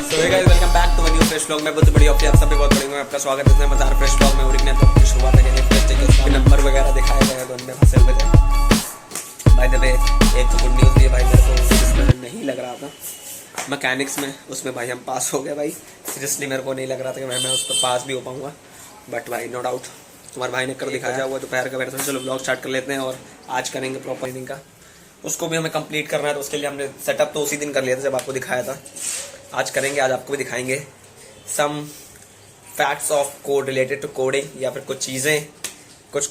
So hey guys welcome back to a new fresh vlog में बहुत बढ़िया आप सभी बहुत बढ़िया आपका स्वागत है इसमें मजार फ्रेश व्लॉग में। और एक तो अपनी शुरुआत है फ्रेश टेक के नंबर वगैरह दिखाए गए हैं तो उनमें फंसे हुए थे। बाय द वे एक तो गुड न्यूज़ भी है भाई, मेरे को इसमें नहीं लग रहा था मैकेनिक्स में, उसमें भाई हम पास हो गए भाई। सीरियसली मेरे को नहीं लग रहा था कि मैं उस पर पास भी हो पाऊँगा, बट भाई नो डाउट तुम्हारे भाई ने कर दिखाया हुआ दोपहर का बैठा। चलो ब्लॉग स्टार्ट कर लेते हैं और आज करेंगे प्रॉपर ट्रेनिंग का, उसको भी हमें कंप्लीट करना है तो उसके लिए हमने सेटअप तो उसी दिन कर लिया था जब आपको दिखाया था। आज करेंगे, आज आपको भी दिखाएंगे some facts of code related to coding या फिर कुछ चीज़ें कुछ।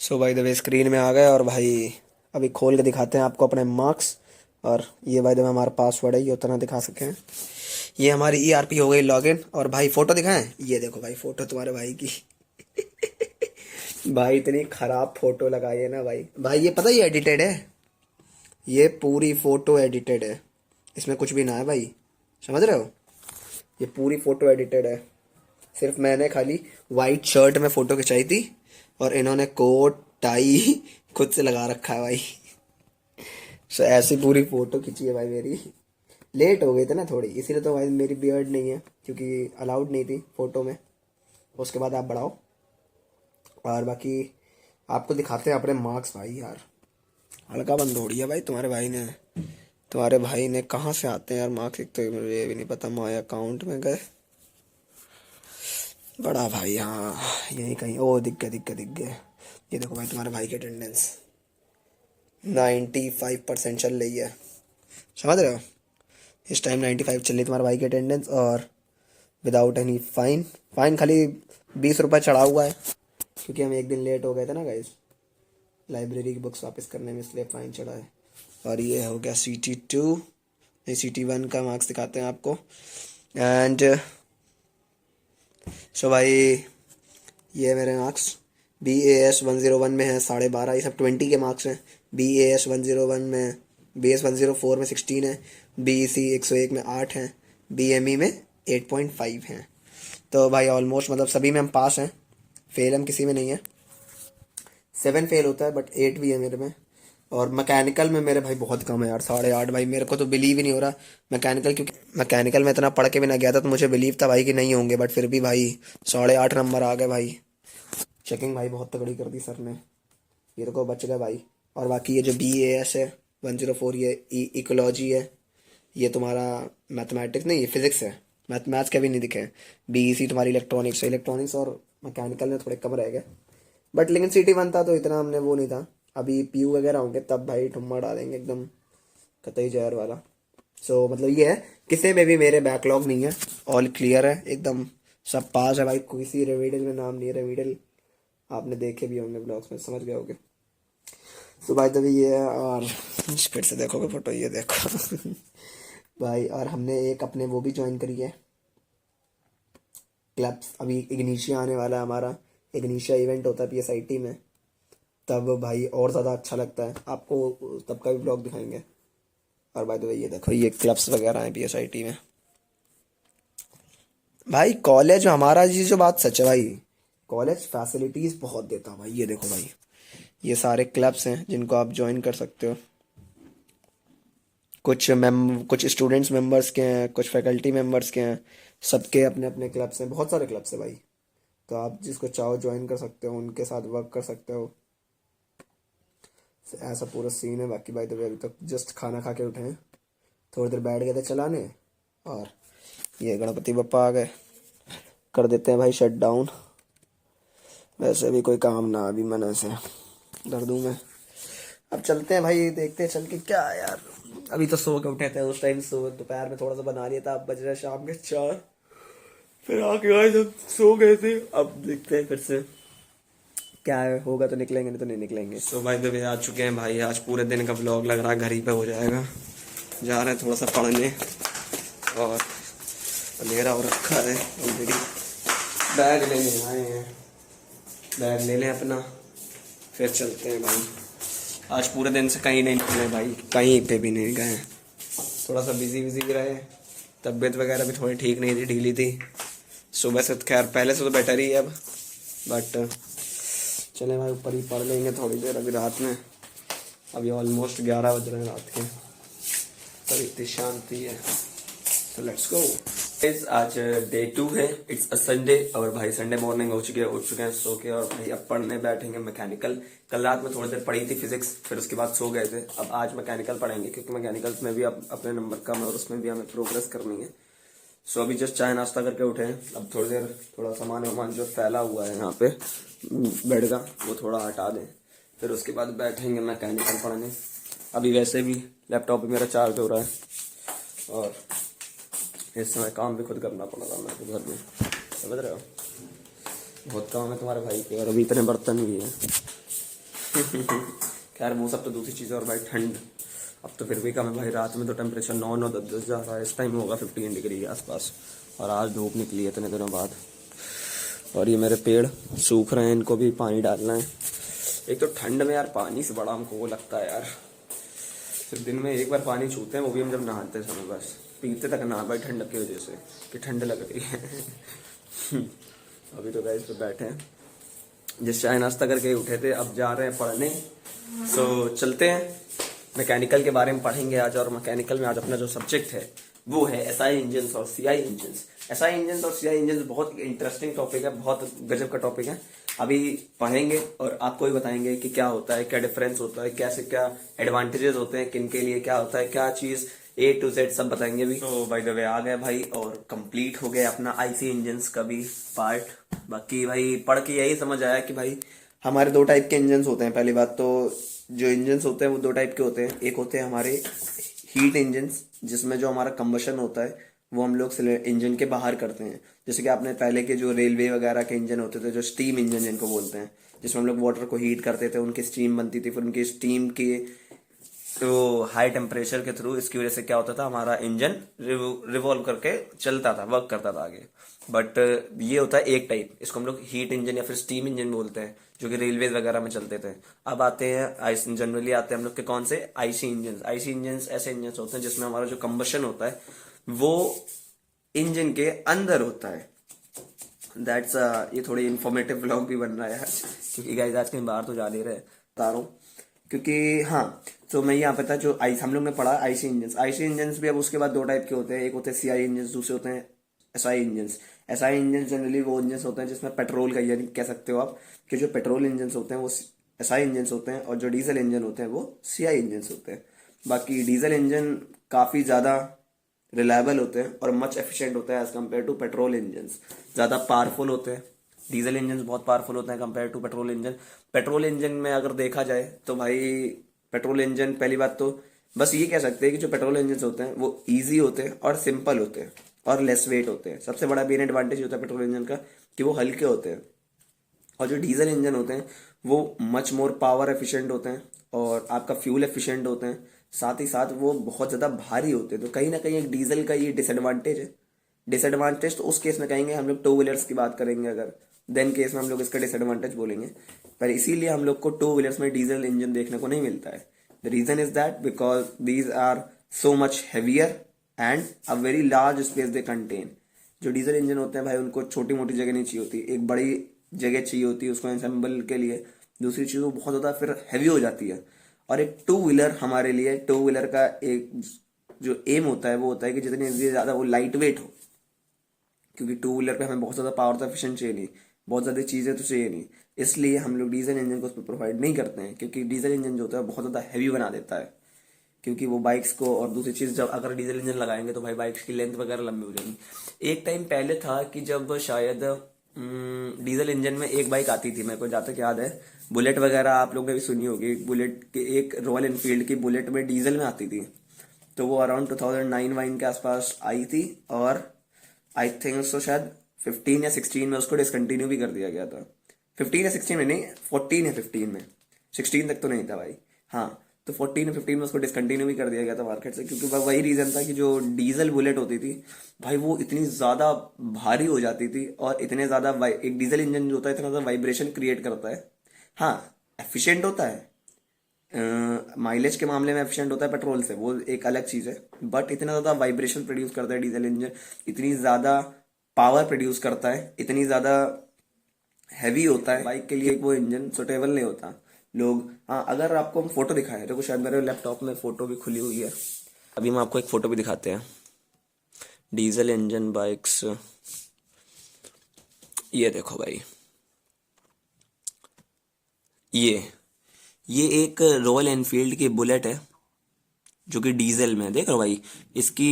सो भाई द वे स्क्रीन में आ गए और भाई अभी खोल के दिखाते हैं आपको अपने मार्क्स। और ये भाई द वे हमारा पासवर्ड है, ये उतना दिखा सके हैं। ये हमारी ERP हो गई लॉगिन। और भाई फ़ोटो दिखाएं, ये देखो भाई फ़ोटो तुम्हारे भाई की भाई इतनी ख़राब फ़ोटो लगाई है ना भाई। भाई ये पता है ये एडिटेड है, ये पूरी फ़ोटो एडिटेड है, इसमें कुछ भी ना है भाई, समझ रहे हो। ये पूरी फ़ोटो एडिटेड है, सिर्फ मैंने खाली वाइट शर्ट में फ़ोटो खिंचाई थी और इन्होंने कोट टाई खुद से लगा रखा है भाई। सो ऐसी पूरी फ़ोटो खिंची है भाई मेरी। लेट हो गई थी ना थोड़ी, इसीलिए तो भाई मेरी बियर्ड नहीं है क्योंकि अलाउड नहीं थी फ़ोटो में। उसके बाद आप बढ़ाओ और बाकी आपको दिखाते हैं अपने मार्क्स। भाई यार हल्का बंद हो रही है भाई, तुम्हारे भाई ने कहाँ से आते हैं यार मार्क्स, एक तो मुझे ये भी नहीं पता। माय अकाउंट में गए बड़ा भाई, हाँ यही कहीं, ओ दिख गए। ये देखो भाई तुम्हारे भाई की अटेंडेंस 95% चल रही है, समझ रहे हो। इस टाइम 95 चल रही है तुम्हारे भाई की अटेंडेंस और विदाउट एनी फाइन खाली 20 रुपये चढ़ा हुआ है क्योंकि हम एक दिन लेट हो गए थे ना गाइस लाइब्रेरी की बुक्स वापस करने में, इसलिए फाइन चढ़ा है। और ये हो गया CT2 नहीं CT1 का मार्क्स दिखाते हैं आपको। एंड सो भाई ये मेरे मार्क्स BAS 101 में है 12.5, ये सब 20 के मार्क्स हैं। BAS 101 में, BS 104 में 16 है, BEC 101 में 8 हैं, BME में 8.5 हैं। तो भाई ऑलमोस्ट मतलब सभी में हम पास हैं, फेल हम किसी में नहीं है। 7 फेल होता है बट 8 भी है मेरे में। और मैकेनिकल में मेरे भाई बहुत कम है यार, 8.5 भाई। मेरे को तो बिलीव ही नहीं हो रहा मैकेनिकल, क्योंकि मैकेनिकल में इतना पढ़ के भी ना गया था तो मुझे बिलीव था भाई कि नहीं होंगे, बट फिर भी भाई 8.5 नंबर आ गए भाई। चेकिंग भाई बहुत तगड़ी कर दी सर ने, ये तो को बच गए भाई। और बाकी ये जो BAS है 104 ये इकोलॉजी है, ये तुम्हारा मैथमेटिक्स नहीं, ये फिजिक्स है, मैथ्स के भी नहीं दिखे। BEC तुम्हारी इलेक्ट्रॉनिक्स और मैकेनिकल में थोड़े कम रह गए, बट लेकिन CT1 था तो इतना हमने वो नहीं था। अभी PU वगैरह होंगे तब भाई ठुम्मा डालेंगे एकदम कतई जहर वाला। सो मतलब ये है किसी में भी मेरे बैकलॉग नहीं है, ऑल क्लियर है एकदम, सब पास है भाई। किसी रेमिडियल में नाम नहीं है, रेमिडियल आपने देखे भी होंगे ब्लॉग्स में, समझ गए होंगे। सो भाई तभी ये है। और फिर से देखोगे फोटो, ये देखो भाई। और हमने एक अपने वो भी ज्वाइन करी है क्लब्स, अभी इग्निशिया आने वाला है हमारा, इग्निशिया इवेंट होता है PSIT में, तब भाई और ज़्यादा अच्छा लगता है, आपको तब का भी ब्लॉग दिखाएंगे। और भाई तो ये देखो ये क्लब्स वगैरह हैं PSIT में भाई। कॉलेज हमारा जी जो बात सच है भाई, कॉलेज फैसिलिटीज़ बहुत देता है भाई। ये देखो भाई ये सारे क्लब्स हैं जिनको आप ज्वाइन कर सकते हो। कुछ स्टूडेंट्स मेंबर्स के हैं, कुछ फैकल्टी मेंबर्स के हैं, सबके अपने अपने क्लब्स हैं, बहुत सारे क्लब्स हैं भाई। तो आप जिसको चाहो ज्वाइन कर सकते हो, उनके साथ वर्क कर सकते हो। ऐसा पूरा सीन है। बाकी भाई तो अभी तक जस्ट खाना खा के उठे हैं, थोड़ी देर बैठ गए थे चलाने और ये गणपति बप्पा आ गए, कर देते हैं भाई शट डाउन। वैसे भी कोई काम ना अभी मन से दर्दू में। अब चलते हैं भाई, देखते हैं चल के क्या है यार। अभी तो सो के उठे थे, उस टाइम दोपहर में थोड़ा सा बना लिया था, अब बज रहे शाम के 4, फिर आके आए जब सो गए थे। अब देखते हैं फिर से क्या है, होगा तो निकलेंगे, नहीं तो नहीं निकलेंगे। सो भाई तो आ चुके हैं भाई, आज पूरे दिन का व्लॉग लग रहा है घर ही पे हो जाएगा। जा रहे हैं थोड़ा सा पढ़ने और अंधेरा हो रखा है ऑलरेडी। बैग लेने आए हैं, बैग ले लें अपना, फिर चलते हैं भाई। आज पूरे दिन से कहीं नहीं निकले भाई, कहीं पे भी नहीं गए, थोड़ा सा बिजी भी रहे, तबीयत वगैरह भी थोड़ी ठीक नहीं थी, ढीली थी। सुबह से खैर पहले से तो बेटर ही है अब, बट चले भाई ऊपर ही पढ़ लेंगे थोड़ी देर अभी रात में। अभी ऑलमोस्ट 11 बज रहे हैं रात के, पर इतनी शांति है, तो लेट्स गो। Guys, आज डे 2 है, इट्स अ संडे। और भाई संडे मॉर्निंग हो चुके हैं, उठ चुके हैं सो के, और भाई अब पढ़ने बैठेंगे मैकेनिकल। कल रात में थोड़ी देर पढ़ी थी फिजिक्स, फिर उसके बाद सो गए थे। अब आज मैकेनिकल पढ़ेंगे क्योंकि मैकेनिकल्स में भी अब अपने नंबर कम है और उसमें भी हमें प्रोग्रेस करनी है। सो अभी जस्ट चाय नाश्ता करके उठे हैं। अब थोड़ी देर थोड़ा सामान वामान जो फैला हुआ है यहाँ पे बेड का वो थोड़ा हटा दें, फिर उसके बाद बैठेंगे मैकेनिकल पढ़ने। अभी वैसे भी लैपटॉप भी मेरा चार्ज हो रहा है और इस समय काम भी खुद करना पड़ रहा है मेरे को घर में, समझ रहे हो। बहुत काम है तुम्हारे भाई के, और अभी इतने बर्तन भी हैं। खैर वो सब तो दूसरी चीज़ है। और भाई ठंड अब तो फिर भी कम है भाई, रात में तो टेम्परेचर 9-9 10-10 जा रहा है, इस टाइम होगा 15 डिग्री के आसपास। और आज धूप निकली है इतने दिनों बाद। और ये मेरे पेड़ सूख रहे हैं, इनको भी पानी डालना है। एक तो ठंड में यार पानी से बड़ा हमको वो लगता है यार, सिर्फ दिन में एक बार पानी छूते हैं, वो भी हम जब नहाते समय, बस पीते तक ना भाई ठंडक की वजह से कि ठंड लग रही है। अभी तो गाइस पे बैठे हैं, जिस चाय नाश्ता करके उठे थे, अब जा रहे हैं पढ़ने। सो चलते हैं, मैकेनिकल के बारे में पढ़ेंगे आज। और मैकेनिकल में आज अपना जो सब्जेक्ट है वो है एसआई इंजन और सीआई इंजन। एसआई इंजन और सीआई इंजन बहुत इंटरेस्टिंग टॉपिक है, बहुत गजब का टॉपिक है। अभी पढ़ेंगे और आपको भी बताएंगे कि क्या होता है, क्या डिफरेंस होता है, कैसे क्या एडवांटेजेस होते हैं, किन के लिए क्या होता है, क्या चीज A to Z सब बताएंगे भी। तो बाय द वे आ गए भाई, और कंप्लीट हो गया अपना आईसी इंजन्स का भी पार्ट। बाकी भाई पढ़ के यही समझ आया कि भाई हमारे दो टाइप के इंजन्स होते हैं। पहली बात तो जो इंजन्स होते हैं वो दो टाइप के होते हैं। एक होते हैं हमारे हीट इंजन्स, जिसमें जो हमारा कंबशन होता है वो हम लोग इंजन के बाहर करते हैं। जैसे कि आपने पहले के जो रेलवे वगैरह के इंजन होते थे, जो स्टीम इंजन जिनको बोलते हैं, जिसमें हम लोग वाटर को हीट करते थे, उनकी स्टीम बनती थी, फिर उनकी स्टीम के तो हाई टेम्परेचर के थ्रू इसकी वजह से क्या होता था, हमारा इंजन रिवॉल्व करके चलता था, वर्क करता था आगे। बट ये होता है एक टाइप, इसको हम लोग हीट इंजन या फिर स्टीम इंजन बोलते हैं, जो कि रेलवे वगैरह में चलते थे। अब आते हैं जनरली आते हैं हम लोग के कौन से, आईसी इंजन। आईसी इंजन ऐसे इंजन होते हैं जिसमें हमारा जो कंबशन होता है वो इंजन के अंदर होता है। दैट्स ये थोड़ी इन्फॉर्मेटिव ब्लॉग भी बन रहा है आज, क्योंकि गाइस आज कहीं बाहर तो जा नहीं रहे, बता रहा हूँ। क्योंकि हाँ, तो मैं यहाँ पता जो आईसी हम लोग ने पढ़ा आईसी इंजन। आईसी इंजन भी अब उसके बाद दो टाइप के होते हैं, एक होते हैं सीआई इंजन, दूसरे होते हैं SI engine. SI engine generally वो इंजन होते हैं जिसमें पेट्रोल का, यानी कह सकते हो आप कि जो पेट्रोल इंजन होते हैं वो एसआई इंजन होते हैं, और जो डीजल इंजन होते हैं वो सीआई इंजन होते हैं। बाकी डीजल इंजन काफ़ी ज़्यादा रिलायबल होते हैं और मच एफिशिएंट होता है as compare to petrol engine. ज़्यादा पावरफुल होते हैं डीजल इंजन, बहुत पावरफुल होते हैं compare to petrol engine. Petrol engine में अगर देखा जाए तो भाई पेट्रोल इंजन, पहली बात तो बस ये कह सकते हैं कि जो पेट्रोल इंजन होते हैं वो इजी होते हैं और सिंपल होते हैं और लेस वेट होते हैं। सबसे बड़ा मेन एडवांटेज होता है पेट्रोल इंजन का कि वो हल्के होते हैं। और जो डीजल इंजन होते हैं वो मच मोर पावर एफिशिएंट होते हैं और आपका फ्यूल एफिशिएंट होते हैं। साथ ही साथ वो बहुत ज़्यादा भारी होते हैं। तो कहीं ना कहीं एक डीजल का ये डिसएडवांटेज है। डिसएडवांटेज तो उस केस में कहेंगे, हम लोग टू व्हीलर्स की बात करेंगे अगर, देन केस में हम लोग इसका डिसएडवांटेज बोलेंगे। पर इसीलिए हम लोग को टू व्हीलर्स में डीजल इंजन देखने को नहीं मिलता है। The reason is that because these are so much heavier and a very large space they contain. जो डीजल इंजन होते हैं भाई उनको छोटी मोटी जगह नहीं चाहिए होती, एक बड़ी जगह चाहिए होती है उसको असेंबल के लिए। दूसरी चीज़ वो बहुत ज़्यादा फिर हैवी हो जाती है। और एक टू व्हीलर हमारे लिए, टू व्हीलर का एक जो एम होता है वो होता है कि जितनी ज़्यादा वो लाइट वेट हो, क्योंकि टू व्हीलर पे हमें बहुत ज़्यादा पावर तो एफिशिएंट चाहिए नहीं, बहुत ज़्यादा चीज़ें तो चाहिए नहीं। इसलिए हम लोग डीजल इंजन को उस पर प्रोवाइड नहीं करते हैं, क्योंकि डीजल इंजन जो होता है बहुत ज़्यादा हैवी बना देता है। क्योंकि वो बाइक्स को, और दूसरी चीज़ जब अगर डीजल इंजन लगाएंगे तो भाई बाइक्स की लेंथ वगैरह लंबी हो जाएगी। एक टाइम पहले था कि जब शायद डीजल इंजन में एक बाइक आती थी, मेरे को जहाँ तक याद है, बुलेट वगैरह आप लोगों ने भी सुनी होगी। बुलेट के एक रॉयल एनफील्ड की बुलेट में डीजल में आती थी, तो वो अराउंड 2009 वाइन के आसपास आई थी। और आई थिंक सो शायद 15 या 16 में उसको डिसकंटिन्यू भी कर दिया गया था। 15 या 16 में नहीं, 14 या 15 में, 16 तक तो नहीं था भाई। हाँ, तो 14 या 15 में उसको डिसकंटिन्यू भी कर दिया गया था मार्केट से, क्योंकि वही रीजन था कि जो डीजल बुलेट होती थी भाई वो इतनी ज़्यादा भारी हो जाती थी, और इतने ज़्यादा एक डीजल इंजन जो होता है इतना ज़्यादा वाइब्रेशन क्रिएट करता है। हाँ, एफिशिएंट होता है, माइलेज के मामले में एफिशिएंट होता है पेट्रोल से, वो एक अलग चीज़ है। बट इतना ज़्यादा वाइब्रेशन प्रोड्यूस करता है डीजल इंजन, इतनी ज़्यादा पावर प्रोड्यूस करता है, इतनी ज़्यादा हैवी होता है, बाइक के लिए वो इंजन सुटेबल नहीं होता। लोग, हाँ, अगर आपको हम फोटो दिखाएं, देखो शायद मेरे लैपटॉप में फोटो भी खुली हुई है, अभी हम आपको एक फोटो भी दिखाते हैं। डीजल इंजन बाइक्स, ये देखो भाई, ये ये एक रॉयल एनफील्ड की बुलेट है जो कि डीजल में है। देख रहे हो भाई इसकी,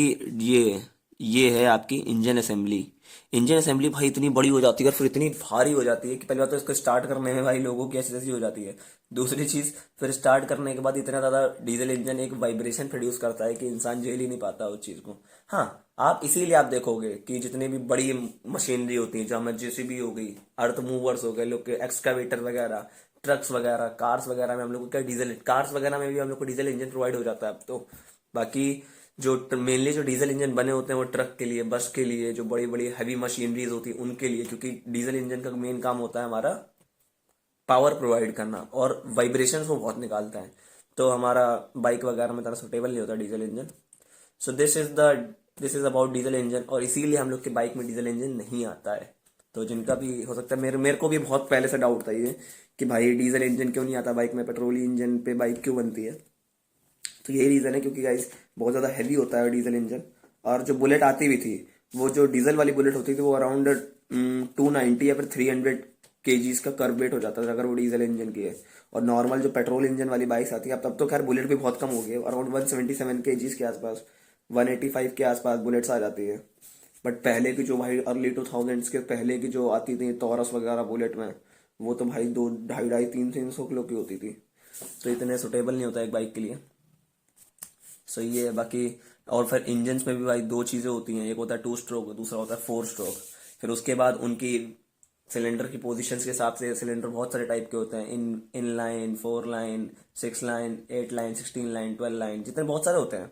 ये है आपकी इंजन असेंबली। इंजन असेंबली भाई इतनी बड़ी हो जाती है और फिर इतनी भारी हो जाती है कि पहली बात तो इसको स्टार्ट करने में भाई लोगों की ऐसी तैसी हो जाती है। दूसरी चीज, फिर स्टार्ट करने के बाद इतना ज्यादा डीजल इंजन एक वाइब्रेशन प्रोड्यूस करता है कि इंसान झेल ही नहीं पाता उस चीज को। हाँ, आप इसीलिए आप देखोगे कि जितने भी बड़ी मशीनरी होती है, जहाँ जेसीबी हो गई, अर्थ मूवर्स हो गए, लोग के एक्सकावेटर वगैरह, ट्रक्स वगैरह, कार्स वगैरह में हम लोग को क्या डीजल, कार्स वगैरह में भी हम लोग को डीजल इंजन प्रोवाइड हो जाता है अब तो। बाकी जो मेनली जो डीजल इंजन बने होते हैं वो ट्रक के लिए, बस के लिए, जो बड़ी बड़ी हैवी मशीनरीज होती है उनके लिए, क्योंकि डीजल इंजन का मेन काम होता है हमारा पावर प्रोवाइड करना और वाइब्रेशन वो बहुत निकालता है। तो हमारा बाइक वगैरह में तरह सुटेबल नहीं होता diesel engine. So this is about diesel engine, और इसीलिए हम लोग के बाइक में डीजल इंजन नहीं आता है। तो जिनका भी हो सकता है, मेरे मेरे को भी बहुत पहले से डाउट था ये कि भाई डीजल इंजन क्यों नहीं आता बाइक में, पेट्रोल इंजन पे बाइक क्यों बनती है। तो यही रीजन है, क्योंकि गाइस बहुत ज्यादा हैवी होता है डीजल इंजन। और जो बुलेट आती भी थी, वो जो डीजल वाली बुलेट होती थी वो अराउंड 290 या फिर 300 केजीज का कर्व वेट हो जाता था अगर वो डीजल इंजन की है। और नॉर्मल जो पेट्रोल इंजन वाली बाइक्स आती है, अब तब तो खैर बुलेट भी बहुत कम हो गई है, अराउंड 177 केजीज के आसपास, 185 के आसपास बुलेट्स आ जाती है। बट पहले की जो भाई अर्ली 2000s के पहले की जो आती थी टॉरस वगैरह बुलेट में, वो तो भाई 2 2.5 300 किलो की होती थी। तो इतने सुटेबल नहीं होता एक बाइक के लिए। सो ये है बाकी। और फिर इंजन्स में भी भाई दो चीज़ें होती हैं, एक होता है 2 स्ट्रोक, दूसरा होता है 4 स्ट्रोक। फिर उसके बाद उनकी सिलेंडर की पोजीशंस के हिसाब से सिलेंडर बहुत सारे टाइप के होते हैं, in line, 4 line, 6 line, 8 line, 16 line, 12 line, जितने बहुत सारे होते हैं।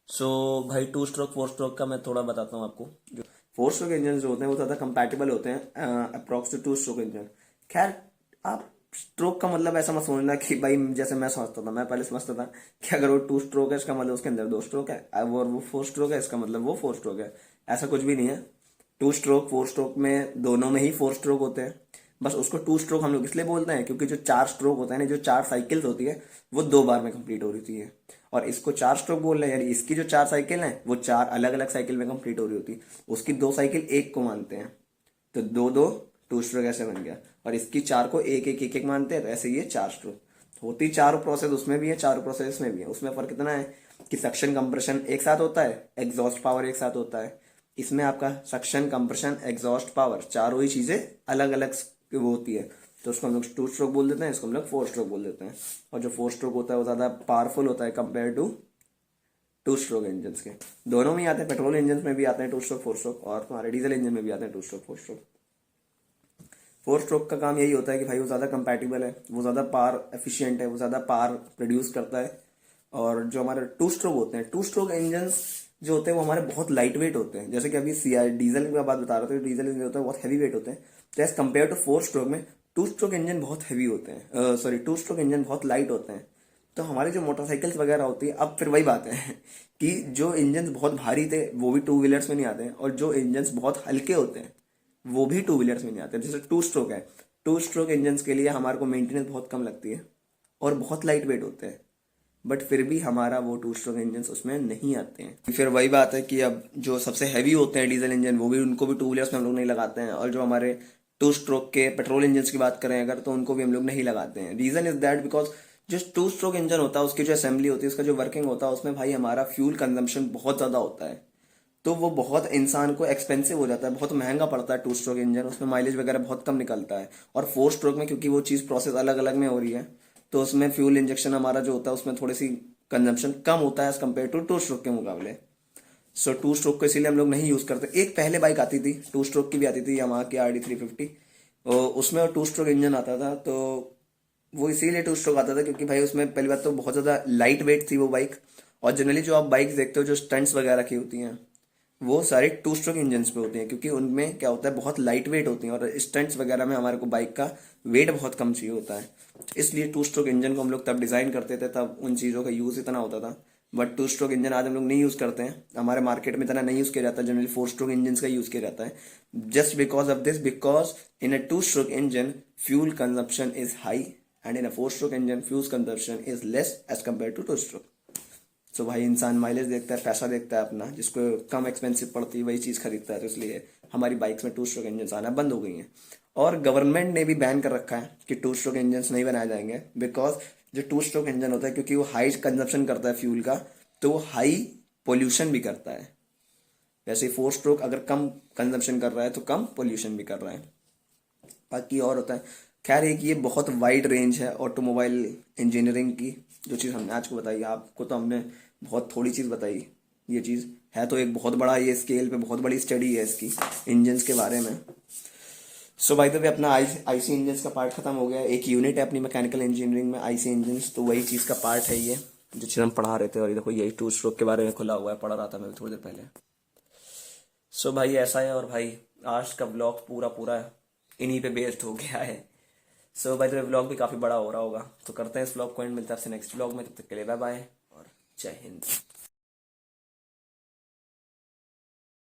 सो भाई 2 स्ट्रोक 4 स्ट्रोक का मैं थोड़ा बताता हूँ आपको। जो 4 स्ट्रोक इंजन जो होते हैं वो ज़्यादा कंपैटिबल होते हैं अप्रॉक्स टू 2 स्ट्रोक इंजन। खैर, आप स्ट्रोक का मतलब ऐसा मत समझना कि भाई जैसे मैं समझता था, मैं पहले समझता था कि अगर वो 2 स्ट्रोक है इसका मतलब उसके अंदर 2 स्ट्रोक है, और वो 4 स्ट्रोक है इसका मतलब वो 4 स्ट्रोक है। ऐसा कुछ भी नहीं है। 2 स्ट्रोक 4 स्ट्रोक में दोनों में ही 4 स्ट्रोक होते हैं। बस उसको 2 स्ट्रोक हम लोग इसलिए बोलते हैं क्योंकि जो 4 स्ट्रोक होता है ना, जो 4 साइकिल्स होती है वो 2 बार में कंप्लीट हो रही है। और इसको 4 स्ट्रोक बोल रहे हैं, यानी इसकी जो 4 साइकिल है वो 4 अलग अलग साइकिल में कंप्लीट हो रही होती है। उसकी 2 साइकिल एक को मानते हैं, तो दो दो 2 स्ट्रोक ऐसे बन गया। और इसकी 4 को एक एक मानते हैं, तो ऐसे ये 4 स्ट्रोक होती। चारों प्रोसेस उसमें भी है, चारों प्रोसेस इसमें भी है। उसमें फर्क इतना है कि सक्शन कंप्रेशन एक साथ होता है, एग्जॉस्ट पावर एक साथ होता है। इसमें आपका सक्शन कंप्रेशन एग्जॉस्ट पावर चारों ही चीजें अलग अलग वो होती है। तो उसको हम लोग 2 स्ट्रोक बोल देते हैं, इसको हम लोग 4 स्ट्रोक बोल देते हैं। और जो 4 स्ट्रोक होता है वो ज्यादा पावरफुल होता है कंपेयर टू 2 स्ट्रोक इंजन के। दोनों में आते हैं, पेट्रोल इंजन में भी आते हैं 2 स्ट्रोक 4 स्ट्रोक, और तुम्हारे डीजल इंजन में भी आते हैं 2 स्ट्रोक 4 स्ट्रोक। 4 स्ट्रोक का काम यही होता है कि भाई वो ज़्यादा कंपैटिबल है, वो ज़्यादा पावर एफिशिएंट है, वो ज़्यादा पावर प्रोड्यूस करता है। और जो हमारे 2 स्ट्रोक होते हैं, 2 स्ट्रोक इंजन जो होते हैं वो हमारे बहुत लाइट वेट होते हैं। जैसे कि अभी सीआई डीजल की बात बता रहे थे, डीजल इंजन होता है बहुत हैवी वेट होते हैं। तो एज कम्पेयर टू 4 स्ट्रोक में 2 स्ट्रोक इंजन बहुत हैवी होते हैं, सॉरी 2 स्ट्रोक इंजन बहुत लाइट होते हैं। तो हमारी जो मोटरसाइकिल्स वगैरह होती है, अब फिर वही बात है कि जो इंजन बहुत भारी थे वो भी 2 व्हीलर्स में नहीं आते हैं, और जो इंजन बहुत हल्के होते हैं वो भी 2 व्हीलर्स में नहीं आते। जैसे 2 स्ट्रोक है, 2 स्ट्रोक इंजन के लिए हमारे को मेंटेनेंस बहुत कम लगती है और बहुत लाइट वेट होते हैं, बट फिर भी हमारा वो 2 स्ट्रोक इंजन उसमें नहीं आते हैं। फिर वही बात है कि अब जो सबसे हैवी होते हैं डीजल इंजन, वो भी उनको भी 2 व्हीलर्स में हम लोग नहीं लगाते हैं। और जो हमारे 2 स्ट्रोक के पेट्रोल इंजन की बात करें अगर, तो उनको भी हम लोग नहीं लगाते हैं। रीजन इज दैट बिकॉज जो 2 स्ट्रोक इंजन होता है उसकी जो असेंबली होती है, उसका जो वर्किंग होता है, उसमें भाई हमारा फ्यूल कंजम्पशन बहुत ज़्यादा होता है। तो वो बहुत इंसान को एक्सपेंसिव हो जाता है, बहुत महंगा पड़ता है 2 स्ट्रोक इंजन, उसमें माइलेज वगैरह बहुत कम निकलता है। और 4 स्ट्रोक में क्योंकि वो चीज़ प्रोसेस अलग अलग में हो रही है, तो उसमें फ्यूल इंजेक्शन हमारा जो होता है उसमें थोड़ी सी कंजम्पशन कम होता है एज कम्पेयर टू 2 स्ट्रोक के मुकाबले। सो 2 स्ट्रोक को इसीलिए हम लोग नहीं यूज़ करते। एक पहले बाइक आती थी 2 स्ट्रोक की भी आती थी, यामाहा की RD 350, उसमें 2 स्ट्रोक इंजन आता था। तो वो इसीलिए 2 स्ट्रोक आता था क्योंकि भाई उसमें पहली बात तो बहुत ज़्यादा लाइट वेट थी वो बाइक। और जनरली जो आप बाइक देखते हो जो स्टंट्स वगैरह की होती हैं, वो सारी 2 स्ट्रोक इंजन पे होती हैं, क्योंकि उनमें क्या होता है बहुत लाइट वेट होती हैं, और स्टंट्स वगैरह में हमारे को बाइक का वेट बहुत कम चाहिए होता है। इसलिए 2 स्ट्रोक इंजन को हम लोग तब डिज़ाइन करते थे, तब उन चीज़ों का यूज़ इतना होता था। बट 2 स्ट्रोक इंजन आज हम लोग नहीं यूज़ करते हैं, हमारे मार्केट में इतना नहीं यूज़ किया जाता है। जनरली 4 स्ट्रोक इंजन का यूज़ किया जाता है, just because of this, because in a 2 stroke engine fuel consumption is high, and in a 4 stroke engine fuel consumption is less as compare to 2 stroke. So भाई इंसान mileage देखता है, पैसा देखता है अपना, जिसको कम एक्सपेंसिव पड़ती है वही चीज़ खरीदता है, तो इसलिए हमारी बाइक्स में 2 स्ट्रोक इंजन आना बंद हो गई हैं। और गवर्नमेंट ने भी बैन कर रखा है कि 2 स्ट्रोक इंजन नहीं बनाए जाएंगे, बिकॉज जो 2 स्ट्रोक इंजन होता है क्योंकि वो हाई कंजप्शन करता है फ्यूल का, तो वो हाई पोल्यूशन भी करता है। वैसे 4 स्ट्रोक अगर कम कंजप्शन कर रहा है तो कम पोल्यूशन भी कर रहा है। बाकी और होता है, खैर एक ये बहुत वाइड रेंज है ऑटोमोबाइल इंजीनियरिंग की, जो चीज़ हमने आज को बताई, आपको तो हमने बहुत थोड़ी चीज़ बताई। ये चीज़ है तो एक बहुत बड़ा, ये स्केल पे बहुत बड़ी स्टडी है इसकी इंजन्स के बारे में। सो बाय द वे अपना आईसी इंजन्स का पार्ट खत्म हो गया। एक यूनिट है अपनी मैकेनिकल इंजीनियरिंग में आईसी इंजन्स, तो वही चीज़ का पार्ट है ये जो चीज़ हम पढ़ा रहे थे। और ये देखो यही 2 स्ट्रोक के बारे में खुला हुआ है, पढ़ा रहा था मैं थोड़ी देर पहले। सो भाई ऐसा है। और भाई आज का ब्लॉग पूरा इन्हीं पे बेस्ड हो गया है। सो भाई तो ब्लॉग भी काफ़ी बड़ा हो रहा होगा, तो करते हैं इस ब्लॉग को एंड, मिलता है आपसे नेक्स्ट ब्लॉग में। तब तक के लिए बाय बाय और जय हिंद।